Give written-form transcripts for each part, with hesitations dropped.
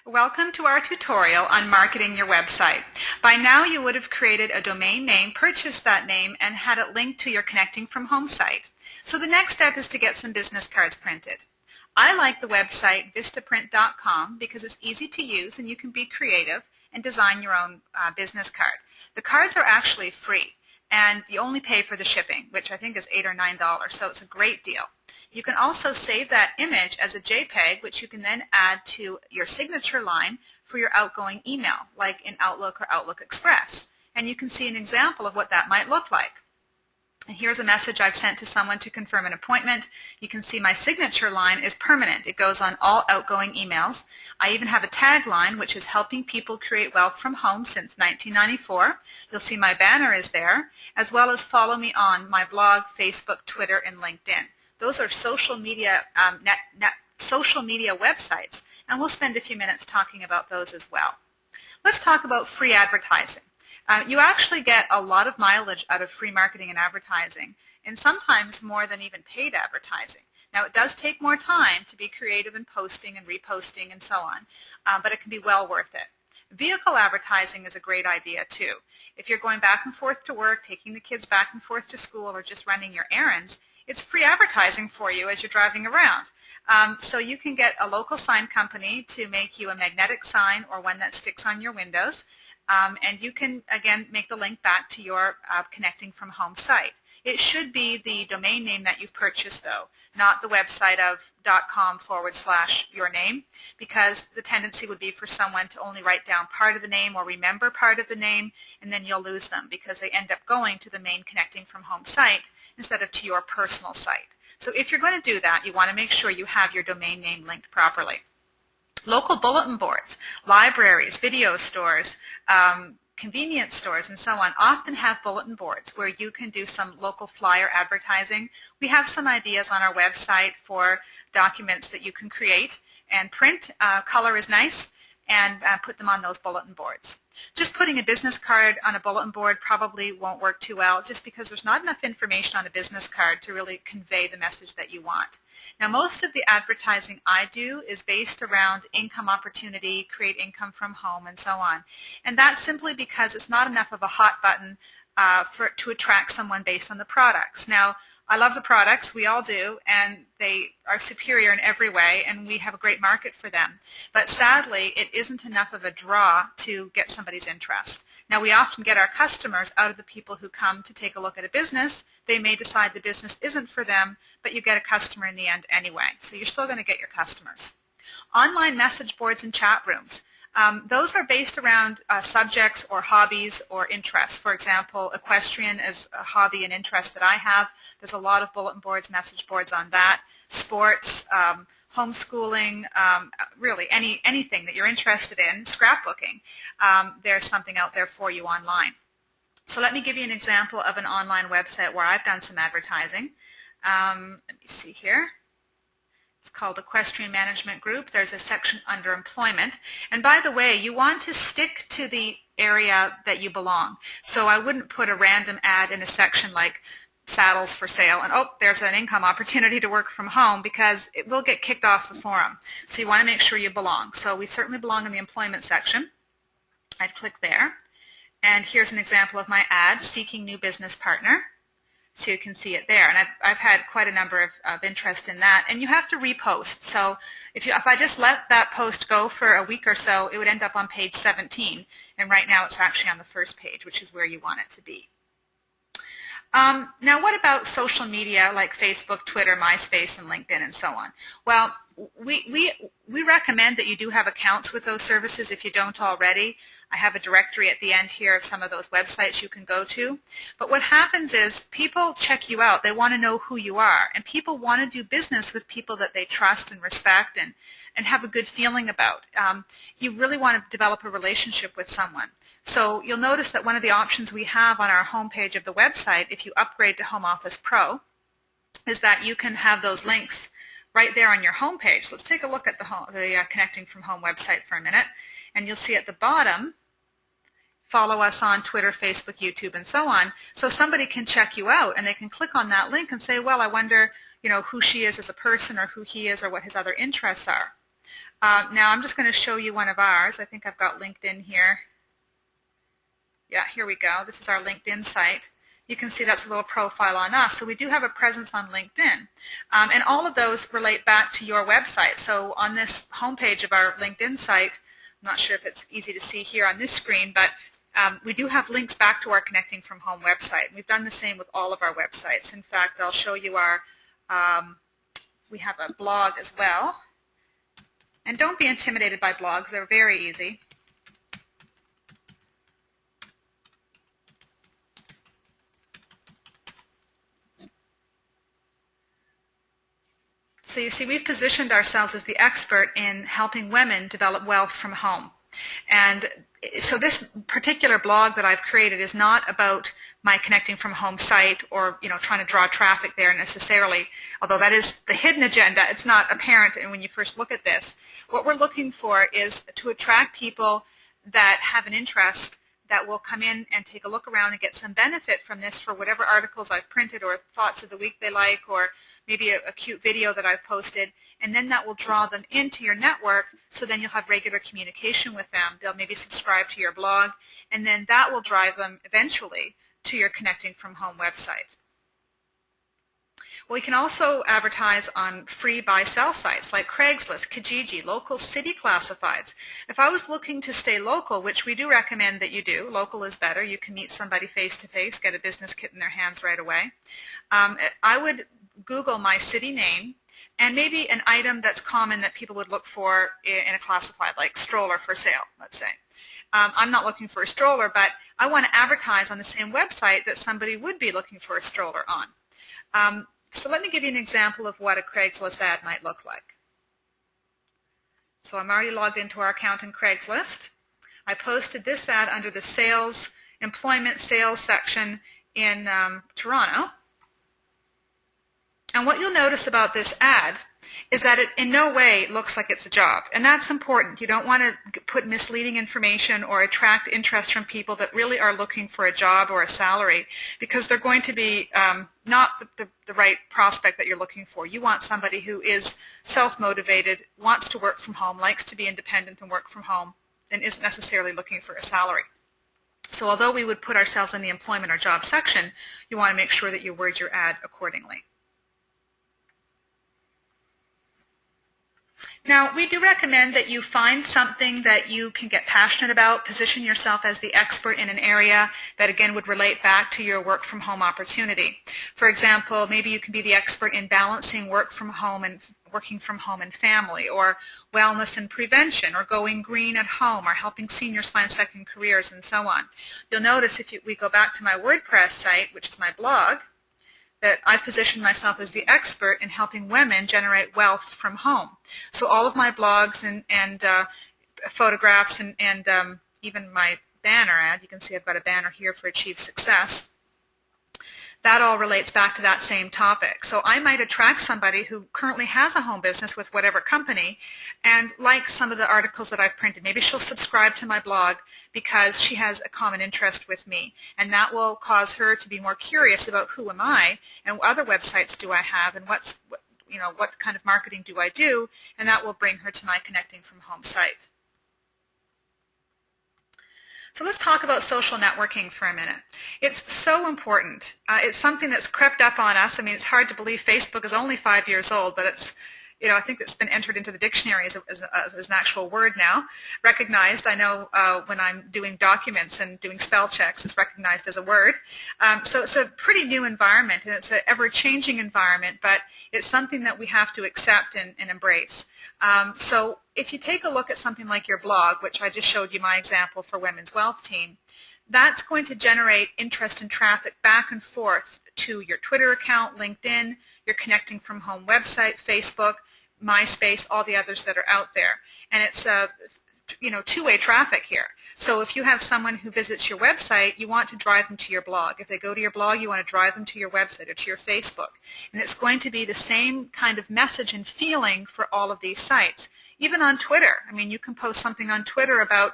Welcome to our tutorial on marketing your website. By now you would have created a domain name, purchased that name, and had it linked to your Connecting from Home site. So the next step is to get some business cards printed. I like the website vistaprint.com because it's easy to use and you can be creative and design your own business card. The cards are actually free and you only pay for the shipping, which I think is $8 or $9, so it's a great deal. You can also save that image as a JPEG, which you can then add to your signature line for your outgoing email, like in Outlook or Outlook Express. And you can see an example of what that might look like. And here's a message I've sent to someone to confirm an appointment. You can see my signature line is permanent. It goes on all outgoing emails. I even have a tagline, which is helping people create wealth from home since 1994. You'll see my banner is there, as well as follow me on my blog, Facebook, Twitter, and LinkedIn. Those are social media websites, and we'll spend a few minutes talking about those as well. Let's talk about free advertising. You actually get a lot of mileage out of free marketing and advertising, and sometimes more than even paid advertising. Now, it does take more time to be creative in posting and reposting and so on, but it can be well worth it. Vehicle advertising is a great idea too. If you're going back and forth to work, taking the kids back and forth to school, or just running your errands, it's free advertising for you as you're driving around. So you can get a local sign company to make you a magnetic sign or one that sticks on your windows. And you can, again, make the link back to your Connecting from Home site. It should be the domain name that you've purchased, though, not the website of .com/your name, because the tendency would be for someone to only write down part of the name or remember part of the name, and then you'll lose them because they end up going to the main Connecting from Home site instead of to your personal site. So if you're going to do that, you want to make sure you have your domain name linked properly. Local bulletin boards, libraries, video stores, convenience stores, and so on often have bulletin boards where you can do some local flyer advertising. We have some ideas on our website for documents that you can create and print. Color is nice, and put them on those bulletin boards. Just putting a business card on a bulletin board probably won't work too well, just because there's not enough information on a business card to really convey the message that you want. Now, most of the advertising I do is based around income opportunity, create income from home, and so on. And that's simply because it's not enough of a hot button to attract someone based on the products. Now, I love the products, we all do, and they are superior in every way, and we have a great market for them. But sadly, it isn't enough of a draw to get somebody's interest. Now, we often get our customers out of the people who come to take a look at a business. They may decide the business isn't for them, but you get a customer in the end anyway. So you're still going to get your customers. Online message boards and chat rooms. Those are based around subjects or hobbies or interests. For example, equestrian is a hobby and interest that I have. There's a lot of bulletin boards, message boards on that. Sports, homeschooling, really anything that you're interested in, scrapbooking. There's something out there for you online. So let me give you an example of an online website where I've done some advertising. Let me see here. It's called Equestrian Management Group. There's a section under employment. And by the way, you want to stick to the area that you belong. So I wouldn't put a random ad in a section like saddles for sale and, oh, there's an income opportunity to work from home, because it will get kicked off the forum. So you want to make sure you belong. So we certainly belong in the employment section. I'd click there. And here's an example of my ad, Seeking New Business Partner. So you can see it there, and I've had quite a number of interest in that. And you have to repost. So if I just let that post go for a week or so, it would end up on page 17, and right now it's actually on the first page, which is where you want it to be. Now, what about social media like Facebook, Twitter, MySpace, and LinkedIn, and so on? Well, we recommend that you do have accounts with those services if you don't already. I have a directory at the end here of some of those websites you can go to. But what happens is people check you out. They want to know who you are. And people want to do business with people that they trust and respect and have a good feeling about. You really want to develop a relationship with someone. So you'll notice that one of the options we have on our homepage of the website, if you upgrade to Home Office Pro, is that you can have those links right there on your homepage. Let's take a look at the Connecting from Home website for a minute. And you'll see at the bottom, follow us on Twitter, Facebook, YouTube, and so on. So somebody can check you out, and they can click on that link and say, well, I wonder, who she is as a person, or who he is, or what his other interests are. Now I'm just going to show you one of ours. I think I've got LinkedIn here. Yeah, here we go. This is our LinkedIn site. You can see that's a little profile on us. So we do have a presence on LinkedIn. And all of those relate back to your website. So on this homepage of our LinkedIn site, I'm not sure if it's easy to see here on this screen, but we do have links back to our Connecting from Home website. We've done the same with all of our websites. In fact, I'll show you our, we have a blog as well. And don't be intimidated by blogs. They're very easy. So you see, we've positioned ourselves as the expert in helping women develop wealth from home. And so this particular blog that I've created is not about my Connecting from Home site or, trying to draw traffic there necessarily, although that is the hidden agenda. It's not apparent when you first look at this. What we're looking for is to attract people that have an interest that will come in and take a look around and get some benefit from this for whatever articles I've printed or thoughts of the week they like, or maybe a cute video that I've posted, and then that will draw them into your network, so then you'll have regular communication with them. They'll maybe subscribe to your blog, and then that will drive them eventually to your Connecting from Home website. We can also advertise on free buy-sell sites like Craigslist, Kijiji, local city classifieds. If I was looking to stay local, which we do recommend that you do, local is better. You can meet somebody face-to-face, get a business kit in their hands right away. I would Google my city name and maybe an item that's common that people would look for in a classified, like stroller for sale, let's say. I'm not looking for a stroller, but I want to advertise on the same website that somebody would be looking for a stroller on. So let me give you an example of what a Craigslist ad might look like. So I'm already logged into our account in Craigslist. I posted this ad under the sales, employment sales section in Toronto. And what you'll notice about this ad is that it in no way looks like it's a job. And that's important. You don't want to put misleading information or attract interest from people that really are looking for a job or a salary, because they're going to be not the right prospect that you're looking for. You want somebody who is self-motivated, wants to work from home, likes to be independent and work from home, and isn't necessarily looking for a salary. So although we would put ourselves in the employment or job section, you want to make sure that you word your ad accordingly. Now, we do recommend that you find something that you can get passionate about, position yourself as the expert in an area that, again, would relate back to your work from home opportunity. For example, maybe you can be the expert in balancing work from home and working from home and family, or wellness and prevention, or going green at home, or helping seniors find second careers, and so on. You'll notice if we go back to my WordPress site, which is my blog, that I've positioned myself as the expert in helping women generate wealth from home. So all of my blogs and photographs and even my banner ad, you can see I've got a banner here for Achieve Success, that all relates back to that same topic. So I might attract somebody who currently has a home business with whatever company and likes some of the articles that I've printed. Maybe she'll subscribe to my blog because she has a common interest with me, and that will cause her to be more curious about who am I and what other websites do I have and what kind of marketing do I do, and that will bring her to my Connecting from Home site. So let's talk about social networking for a minute. It's so important. It's something that's crept up on us. I mean, it's hard to believe Facebook is only 5 years old, but it's, I think it's been entered into the dictionary as an actual word now, recognized. I know when I'm doing documents and doing spell checks, it's recognized as a word. So it's a pretty new environment, and it's an ever-changing environment, but it's something that we have to accept and embrace. So if you take a look at something like your blog, which I just showed you my example for Women's Wealth Team, that's going to generate interest and traffic back and forth to your Twitter account, LinkedIn, your Connecting from Home website, Facebook, MySpace, all the others that are out there. And it's two-way traffic here. So if you have someone who visits your website, you want to drive them to your blog. If they go to your blog, you want to drive them to your website or to your Facebook. And it's going to be the same kind of message and feeling for all of these sites. Even on Twitter. I mean, you can post something on Twitter about,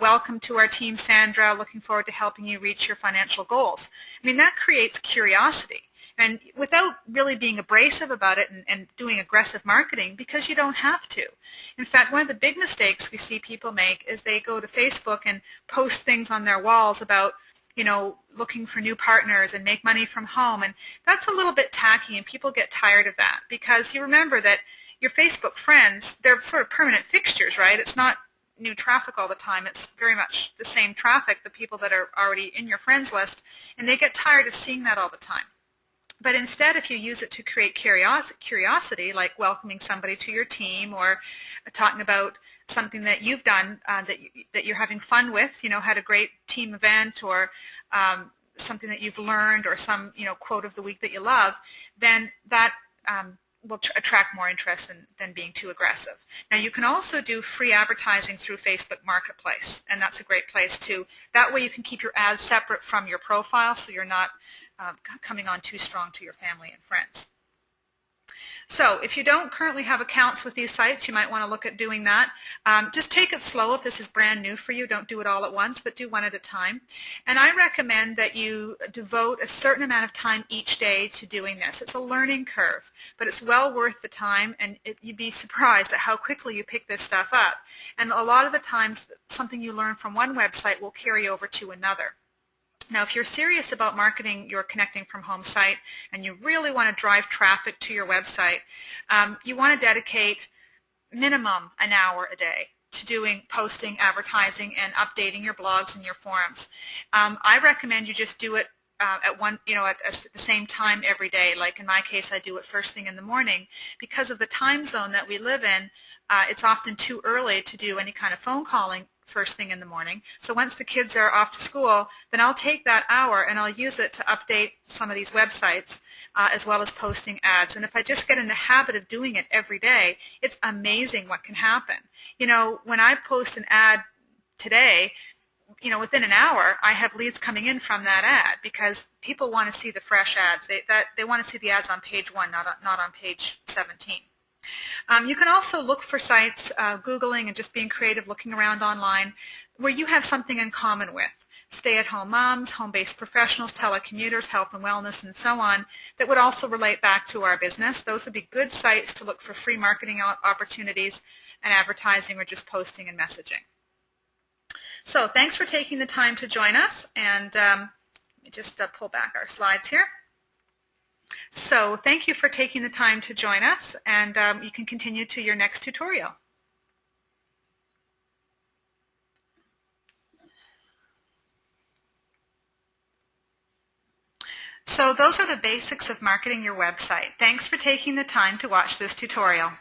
welcome to our team, Sandra, looking forward to helping you reach your financial goals. I mean, that creates curiosity. and without really being abrasive about it and doing aggressive marketing, because you don't have to. In fact, one of the big mistakes we see people make is they go to Facebook and post things on their walls about, you know, looking for new partners and make money from home, and that's a little bit tacky, and people get tired of that, because you remember that your Facebook friends, they're sort of permanent fixtures, right? It's not new traffic all the time. It's very much the same traffic, the people that are already in your friends list, and they get tired of seeing that all the time. But instead, if you use it to create curiosity, like welcoming somebody to your team, or talking about something that you've done that you're having fun with, you know, had a great team event, or something that you've learned, or some, you know, quote of the week that you love, then that will attract more interest than being too aggressive. Now, you can also do free advertising through Facebook Marketplace, and that's a great place too. That way you can keep your ads separate from your profile, so you're not coming on too strong to your family and friends. So if you don't currently have accounts with these sites, you might want to look at doing that. Just take it slow if this is brand new for you. Don't do it all at once, but do one at a time. And I recommend that you devote a certain amount of time each day to doing this. It's a learning curve, but it's well worth the time, and you'd be surprised at how quickly you pick this stuff up. And a lot of the times, something you learn from one website will carry over to another. Now, if you're serious about marketing your Connecting from Home site and you really want to drive traffic to your website, you want to dedicate minimum an hour a day to doing posting, advertising, and updating your blogs and your forums. I recommend you just do it at the same time every day. Like in my case, I do it first thing in the morning. Because of the time zone that we live in, it's often too early to do any kind of phone calling first thing in the morning. So once the kids are off to school, then I'll take that hour and I'll use it to update some of these websites, as well as posting ads. And if I just get in the habit of doing it every day, it's amazing what can happen. You know, when I post an ad today, you know, within an hour, I have leads coming in from that ad, because people want to see the fresh ads. They want to see the ads on page 1, not on page 17. You can also look for sites, Googling and just being creative, looking around online, where you have something in common with stay-at-home moms, home-based professionals, telecommuters, health and wellness, and so on, that would also relate back to our business. Those would be good sites to look for free marketing opportunities and advertising, or just posting and messaging. So thanks for taking the time to join us, and let me just pull back our slides here. So thank you for taking the time to join us, and you can continue to your next tutorial. So those are the basics of marketing your website. Thanks for taking the time to watch this tutorial.